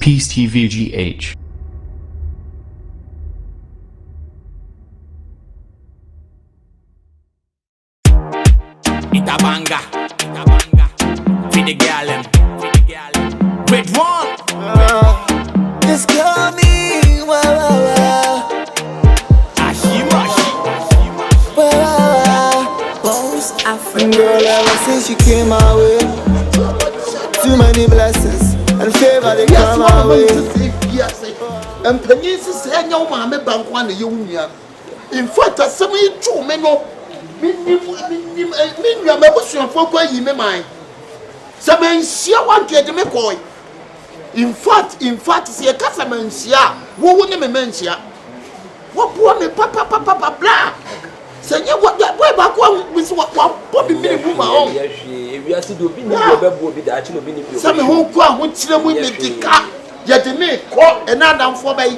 Peace TV GH. Itabanga, feed the girl them, Red one. Just call me, Boss Africa. girl, ever since she came my way, too many blessings and favor they come my way. And Penny's saying, "No, mamma, bank one the union." In fact, as some of you two men know, mean your membership for quite you may mind. Some men see one get me coy. In fact, see a customer see who wouldn't mention what poor me, papa, blah. Say, what that way back one with what Bobby made woman on. If you are to do be actually be Some who come with them with the car. Yet the me call another for me.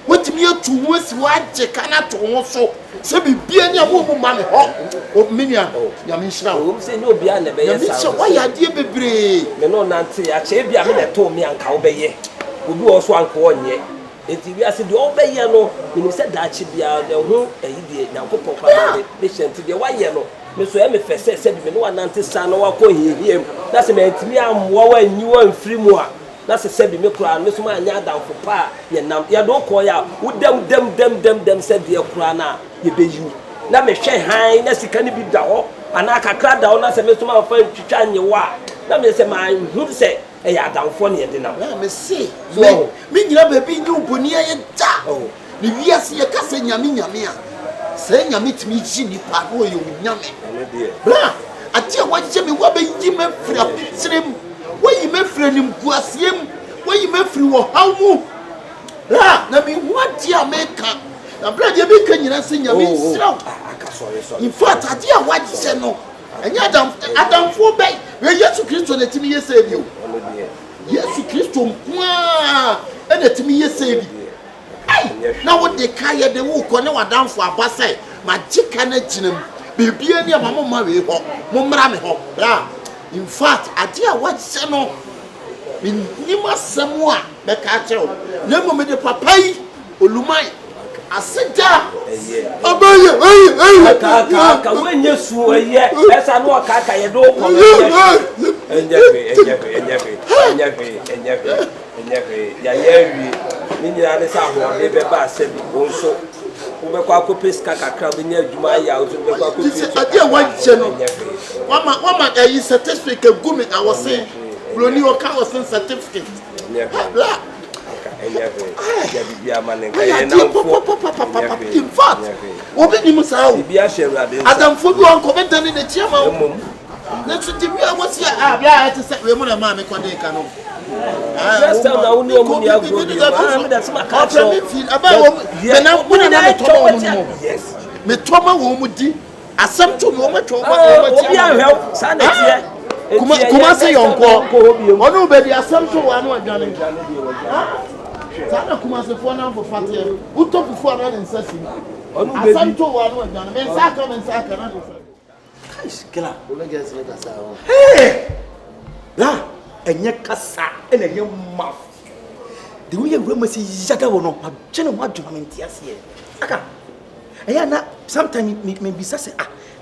What me to was what they cannot also. So be any woman of Minia. Yamisha. say no be an Yamisha, why are dear baby? No, Nancy, I say be a minute told me and Cowbay. We do also uncle ye. If you are to do obey yellow, when you said that she be out the home, and you did now pop mission to be a white yellow. Mr. MFS said, no one Nancy son or call him. That's a man to me, I'm more and you and free more. That's a said me cry, Miss Man down for pa, ya don't call out. Would them said the crana, you be you. Now me share high, that's the can be down, and I can crack down as a Mr. Man friend to try your wa. Now me say, my who say, a down funny and dinner. Let me see. So, me never be new Bonia and da. Oh, the years you can say Yamia. Saying you meet me, Jimmy Paro, you yummy. Blah, I tell what Jimmy Wabby Jimmy Slim. Where you may friend him, Guasium, where you may free or how move. Ah, now me what dear maker. I'm glad you're making you sing your means. In fact, I dear what you say no. And yet, Adam for bay, where yes to Christo let me save you. Yes to Christo, and let me save you. Now what they carry the walk on our down for a bassay, my chicken and chinum, be near my mamma, Mumrami hop. In fact, I dear what channel in Nima Samoa, the catcher, never made a papai, Ulumai. I said, when you swear, yes, I know a caca, you don't and certificate good I was saying, Brony or car was in certificate. In fact, open him out. Adam Fugu and commented in the chairman. Let's see, I was here. I had to say, we're not mammy, Quadecano. That's my country. Yes, me Toma Womudi. As some to woman to Kuma say uncle, or nobody as some to one more Johnny. Sana Kuma say for now for Fatia, who took before and Sassy. As some to one more Johnny, and Saka and Saka. Hey! La, and yet Cassa and a young mouth. The way you remember Yaka will not have general what to Mamentias here. Aka. And sometimes maybe Sassy.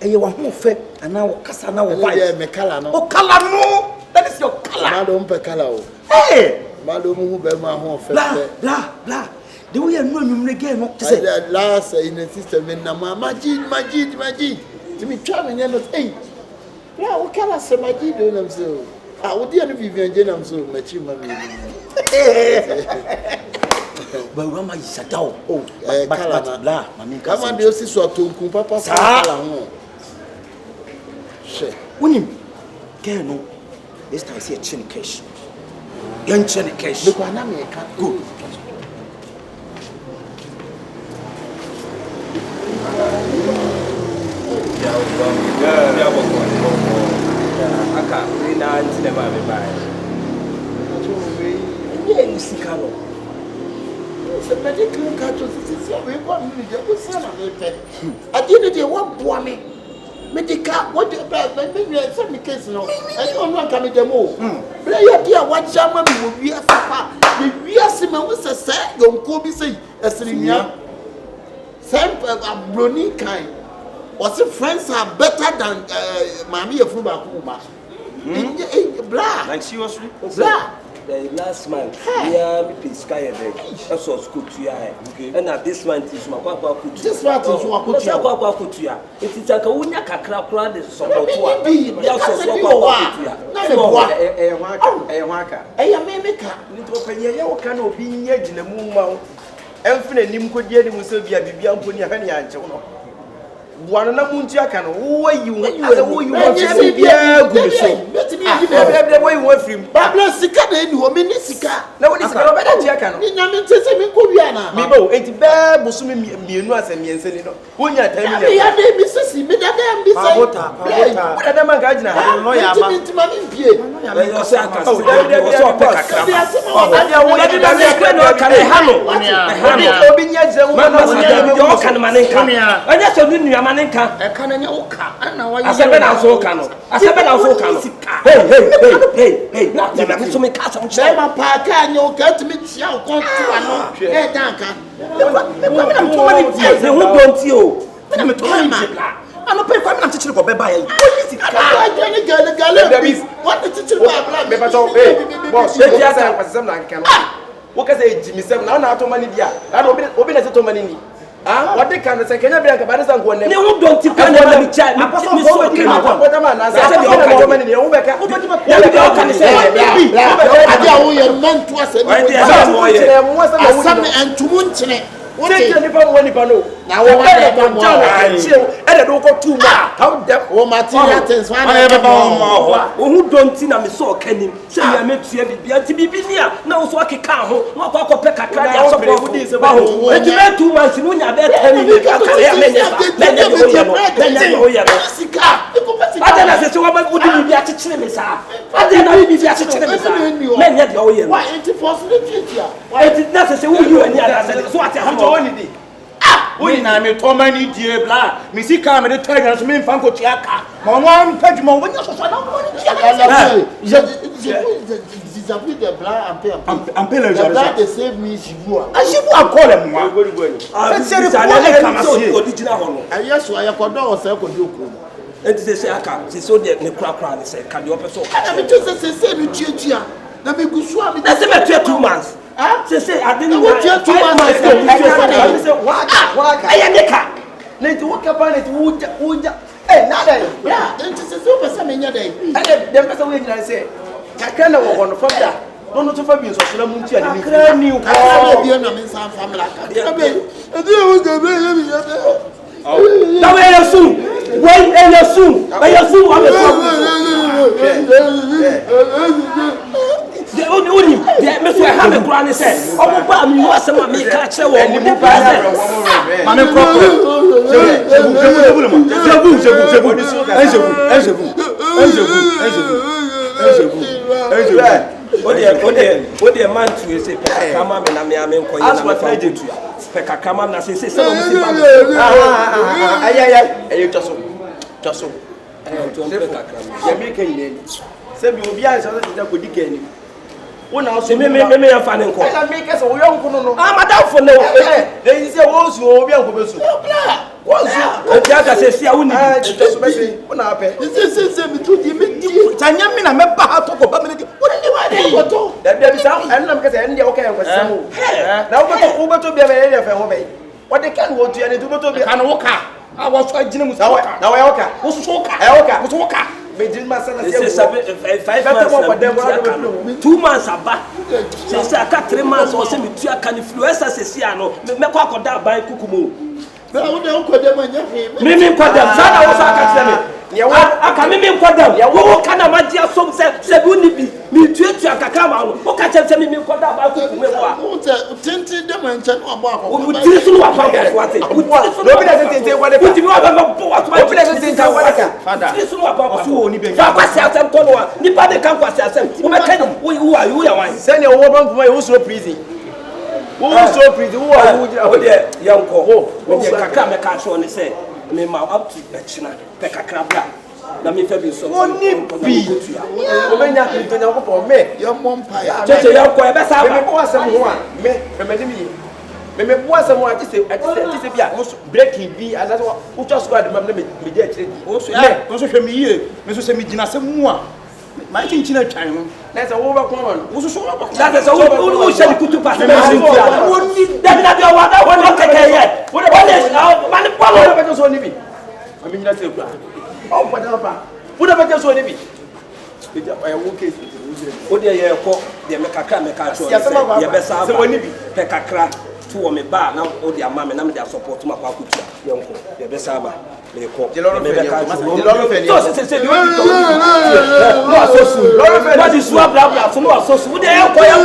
And you want more fair, and now Cassa now white. Oh, color no! That is your color. Madam Pecalo. Hey! Madam who bear my home blah, blah, blah. The way you know you again, what to say? Last in the system in Nama, Majid. To me, charming, and not eight. Yeah, what can I say, Majid, do them so? I would dear Vivian Jenam so much. But Rama is a dog. Oh, blah, Mammy. Come on, you see, so to Papa. When you can know, this time I see a chin cash. Young chin cash. Look, I'm good. I can't read now and never be by. Yeah, you see, Carlo. It's a medical catch. I didn't want to me. medical what the some case no and you no can dem o player dia wa jama mi wo wi afa wi asema wo se yonko bi say esrinya sem broni kind was friends are better than mami efuru ba ko ma blah like seriously blah the last month yeah me pay sky there that's was school to ya and at this month is my papa kutu this month is wa kutu ya papa kutu ya it is aka unya kakra kra de support wa ya so papa kutu ya na me boa hwaka me meka nto panye ya wo ka na obi nya gina mu ma wo emfina nim ko die ni mu so bia bibia mponi ya hane ya nche wo wana na munti aka no wo yi wo bia gu so bia wo yi wo afrim babla sika na eni ho me ni sika na wo ni sika no beda ji aka no ni na me ntese me ko wia na mi bo enti be busumi mienu asemiense ni no wo nya time ni ya de mi sisi me da dem bi say wo da dem an ga gina ha no ya ma ntima mi mpie yo se aka so pe kakra adia wo ya de da no ka ne ha no obi nya je wo no ka ne manenka anya so ni nua manenka e ka na nya wo ka ana wa asebe na so ka no hey na me so me ka sa mo che ma pa ka nya wo ka timi tia wo kon tu ano e dan ka me na to mani tie ne hu don ti o me na me to mani tie ano pe kwa na chichire ko be ba ye ah jani gale what the chichire ba bla me ba so boss e dia sa kwasem na nkan no wo ka say jimisem na to mani dia na obi na to mani ni what they can say Kenya Bianca Banasa go ne who don't think I never be child me so can what man na say the money ne wo be ka ya can say adia wo ye man to ase asame antumu nchene what they can never win no na wo wa da mo e do ko too much how them o material things one e ba who don't think na me so kanim say ya metua bibia ti bibinia na wo so akeka ho na akọ pe kakra ya so bo ba ho e ti be 2 months no nya be 10 minutes akara ya menye ho ya sika ada na se wa ba budi bibia chechire me sa ada na bibia chechire me sa menye de ho ya why 84 centimeter why it na se wo you ani ada se so ati ha woni di woni na me to mani die bla me sika me de tag so me mfa ko tia ka ma mo am page mo wonya so so na mo ni tia ka j'ai appris des blancs en paix les gens de save me Shifo Shifo akole mo c'est sérieux quoi kamasie original hono aye so aye kodo o se ko di okro enti se aka se so de ne kura ne se ka de opeso na me to se no tuatua na me gusu a me na se me 2 months se ade ni what 2 months say waka aye ne ka na ti waka pa na ti wuja na dai yeah enti se o pesa me nya dai dem pesa we nyina se kakra na wo no fabia no to fabia so so na mu ntia ni kakra ni ko kakra bi na me san family kakra bi edi wo ga be ya mi ya be na we yesu we yesu wa me so de oni de me so ha me kura ni se omo ba mi wa se ma me ka kire wo mo de pa se ma me kro Ode man to say kama me na me nko ye na me fa to ya pe kakama na say no musi ba ayi toso ya me kan ni se bi obi an so da ko dikani wona so me ya fa ne nko na me ka so wo yonko no madam for no dey say wo su obi an ko be su o ti aka se sia woni toso be se wona ape se mi to di me di tanya me na me ba ha to ko ba me di wona ni wa de ko to da bi sa an na me ka se en dia o ka en ko samu na wo beto bia me ne fe ho be o de kan wo tu ya ne tu beto bia kan wo ka a wo so agina mu na wo ya wo ka wo so ka wo so ka me di Maseda se 5 months 2 months aba se aka 3 months o se me tu aka ni influencer se sia no me kwa akoda ban kukumo na wo de ko dem anya me nkodam sa na wo sa aka tire me aka me nkodam wo kana magia som se bi uni bi mi tuatua kakra ma wo ka chem se me nkodam ba kukumo wa wo te tintin dem anya no abo akọ wo tiri sunu wa pa bo ate no bi da tintin kwa de wo tiri wa ba bo wa wo bi da tintin kwa de fada tiri sunu wa pa bo so wo ni be fa kwasi asem to no wa ni pa de kan kwasi asem wo me kan wo are you ya wan se ne wo ban fuma wo so prison wo so prison wo are you wo de yanko wo de kakra me ka so ne se me ma up to China pekakra na me fa bi so Oni bi omenya kintonya ko me Your mom pie. cheche ya ko e be sa me ba bo asem ho a me bo asem ho a ti se bia breaking bi and that's what ucha squad me je akire O so me so hwe me yie me so se me gina se mu a ma chinchina twan ho na se wo ba ko no wo so wo ba ko that is wo she di kutu pass me sintia woni da bi wa da wo keke ye wo de man wo ba je so ni bi ami nyina se kura o pa da pa wo ba je so ni bi e ja pa ya wo case wo de ye ko de me kakra me ka cho ye be sa ba pe kakra to wo me ba na wo de ama me na me de support ma kwa kutu ye nko ye be sa ba me ko me be ka so se di wo to no asosu what is swap bla so no asosu wo de ye ko ye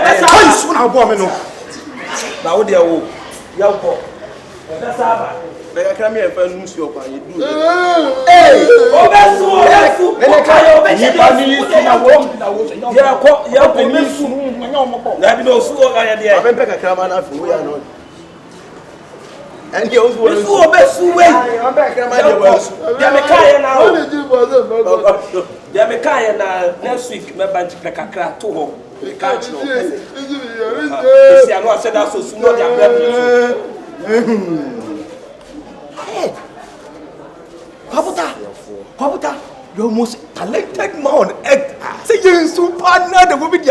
be sa ba so na bo me no na wo de wo ye ko ye be sa ba be kakra me e fa nu si o kwa ye du obesu Nene kayo ni pani na wo ya ko mesu na bi no su o ya de abe pe kakra ma na fi wo ya no and you also mesu obesu we abe kakra ma de wo su ya me kai na How o did you bother? ya me kai na next week me bank pe kakra to ho ka chi no esi anu aseda so su no dia bra Paputa, you're most talented man on earth. Say you're super now the woman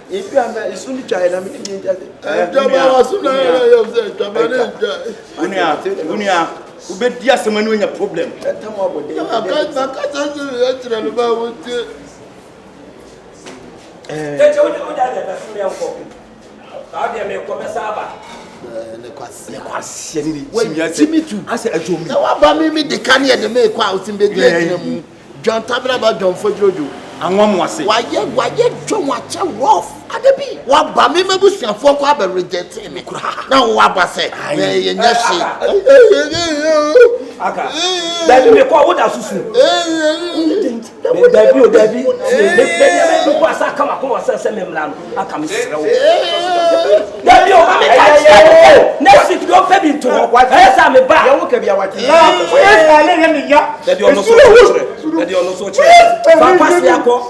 if you are a soon child, I'm in Unia, who bet yes, a man when a problem. I said, the canny and the make out in the John Tabra John for Jojo. And one was why yet John watch a rough at the bee. What Bammy Mabus and for Quabber rejecting me. Now, what I say, yes, aka that me ko woda susu Debbie me ko asa kama ko asa se memla no aka me sere wo Debbie o me ka next week do pe bi to esa me ba ya wo ka bia wati Debbie ono so chere Debbie ono so chere fa pass ya ko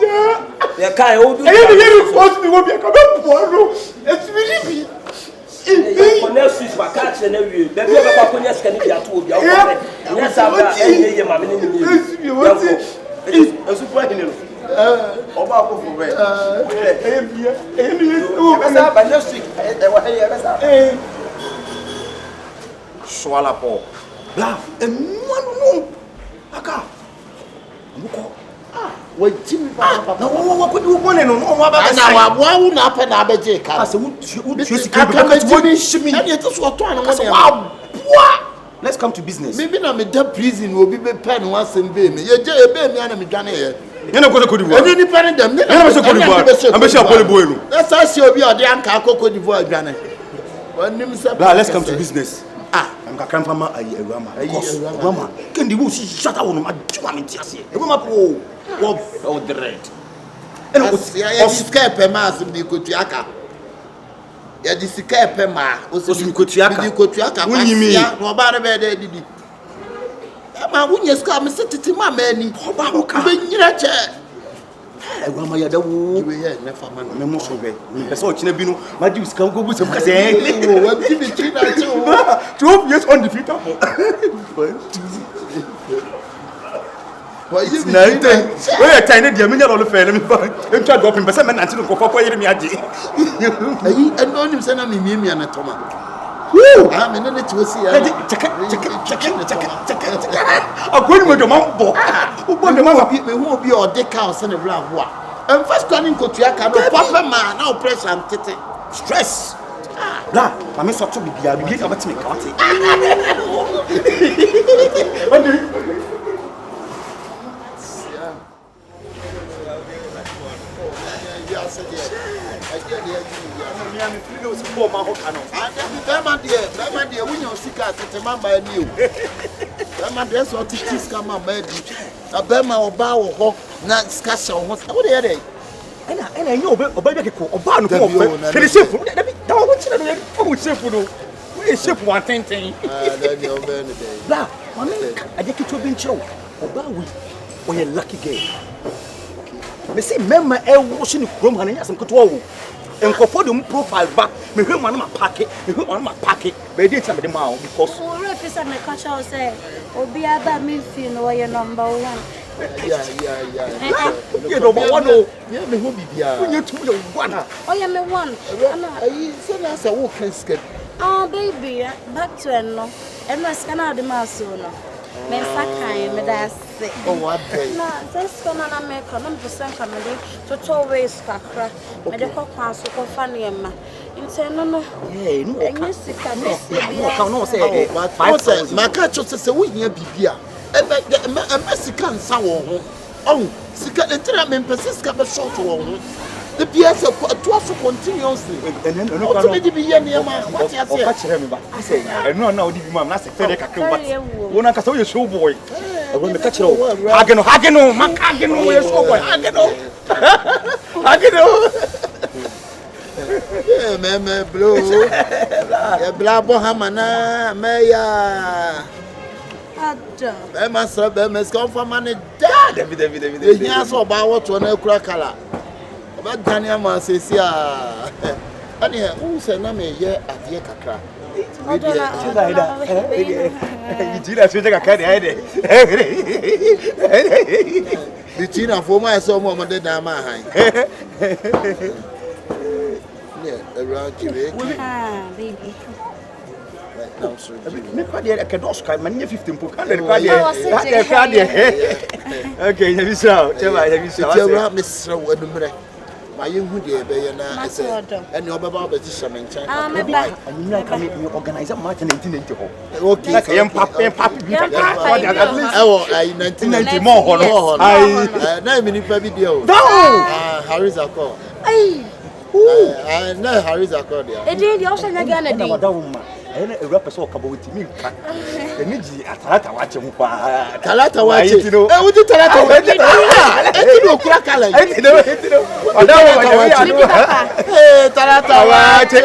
ya kai o du wo bia ka be po no etimi next week wa catch na wie Debbie be kwa konya scan bi ato obi a wo yes abra ye mama ni ni a super hino oba ko for besa ba next week e wa he besa swala po la no aka muko what Jimmy Papa? na wo ko di wo ne no wa ba na wa boa na pe na abeje ka ase wo sika bi ka ti wo shimi and it is what one wa boa. Let's come to business. Maybe na me da prison will be pen one same be me. Ye je e be me ana me dwane ye. You know Cote d'Ivoire. Any pen dem. You know Cote d'Ivoire. I'm sure Paul Boy. Let's ask you obi o de anka Cote d'Ivoire dwane. Wanim se. Let's come to business. I'm kakran fama ayi ewama. Ewama. Kendi wo si shata wo no ma juma me tiase. Ewama po wo dread. And o sika pe ma asem di kotuaka. Ya di sika pe ma o se mi kotuaka. Di kotuaka ya no ba na be de didi. Ma wunye sika me setiti ma mani. Oba ho ka. Be nyira che. Ewama ya da wo. We here na fa ma Me mo so be. Me pese o kina bi no ma di sika go bu sem ka se. Wo ti bi china che o. 12 years undefeated. Why you Na ite. We ya tiny dia me nya lo fe me ba. Entwa drop pese me nanti no kofa ko yire me age. Ayi eno nim se na me miemia na toma. Ah me ne ti osi ya. Cheka. Agoni mo do mambo. Ubo de mama Me hu obi o de ka o se ne bra ho a. Em first turning kotuaka no papa ma na o pressure am tete. stress. Bla, ma me so to bibia ka betime ka wate. Ena enye oba be ko oba no ko fe. Finish shape. Da wo chira no o shape no. We shape one ten. Then you oba no dey. Bla, mama aje kitu bi nchiro. Oba we oye lucky girl. Me say memma e wo shi ni krom han nyasem keto wo. Enkofo dem profile ba me hwe mo na ma pack be dey time dey ma because o refisa me catch out say obi aba me feel no your number 1. Yeah. you know but one no Yeah, me who bibia. you two you one. Oh yeah me 1. Ayi say na say wo kan scared. Oh baby, back to no. Eno scan the maso no. Me sakai me da se. Oh what day. Na this gonna na make no percent family to 2 ways kakra. Me de kokwa so ko fa ne ma. Inte no. Yeah, no. Enye sika me No say But 5 maka cho say wo hia bibia. E sika nsa wo ho. Oh, sika entira me pese sika be short wo ho. The PS to also continuously. And then no What made be here near my what you say? Catch him ba. I say no na odi bi ma na say fere kakra but. Wona ka say you show boy. I want me catch you. Hageno, makageno you show boy. Hageno. Yeah, me blow. Yeah, blabo hamana meya. Ada. Be masra be mes come for money. David. The here so ba what na kura kala. Ba Daniel man say see ah. Ani who say na me ye adie kakra. You did that switch kakra dey. The China for my so mo de na ma han. Yeah, around Kyekyeku. Ah, baby. Me kwa dey ka dos ka man 15 po kan dey kwa dey. Okay, you saw. Chema, you saw. It's around Mr. Wedumre. My young hoodie, and I said, and you're about to shaman. Ah, me ba. And you can make me organize a march in 1990. Okay, Like I am papi. Oh, I 1990 more. I 9 minutes per video. Harry's a call. Ay. I know Harry's a call. E dey the option again e dey. Ena Europa so ka bo witimi nka. Eniji atalata wache mu kwa. Talata wache. Eh, wuti talata wache. Eti no kura kala. Eti no. Odawo wache. Eh, talata wache.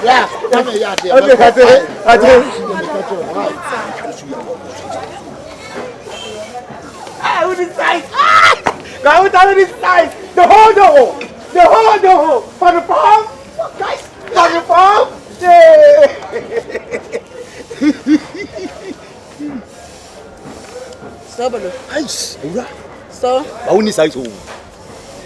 Yeah, come here, Who this size? Go down this size. The whole door. For the farm. Guys, for the farm. Sobolo. Nice. Ura. So, Who this size?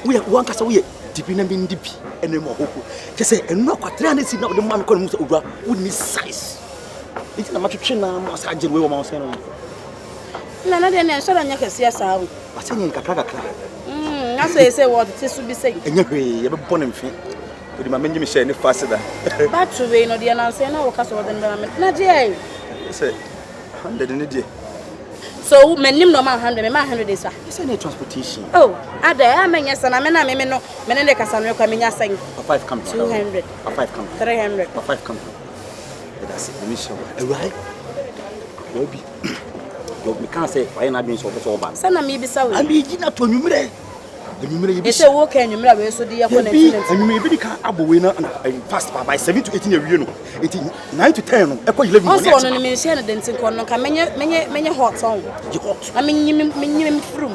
We one kasa we dipi na bin dipi. Ene mo hoko. Je say eno kwa 300 si na the man ko mu say ura. Who this size? It's na matwetwe na massage we wo ma say no. na de na so nya kase asa wo. Ase nyen kakra. Na so say what ti su bi say. Enye hwe ye be bɔ ne mfe. Odi ma menye me share ne fast da. Ba to we no de na say na wo kase wo de na de ai. Say 100 ne de. So menim no ma 100 me ma 100 is Ese na transportation. Oh, ada ya menya sana me na me no me ne de kasa no kwa menya san. 5 come. 200. 5 come. 300. 5 come. That's it. Let me show you. Right? Obi. Yo me kan say why na bin so so ba. Sana me bi sa we. Ami gina to nwumre. Nwumre ye bi. Ese wo ka nwumre we so de ya ko na tinent. Nwumre bi ka abo we na fast by 7 to 18 awie no. 9 to 10 no. E ko 11 Also no no me share na dentin ko no ka menye hot on. Ye hot. I menye from.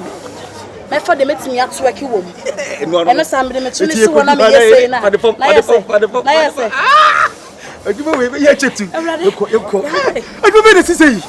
Me for de metimi ato aki wo mu. No. Eno sam de metuni si wona me yesey na. Na yesey. Adwuma we be ye chetu. Awurade. Yeko. Adwuma be na sisei.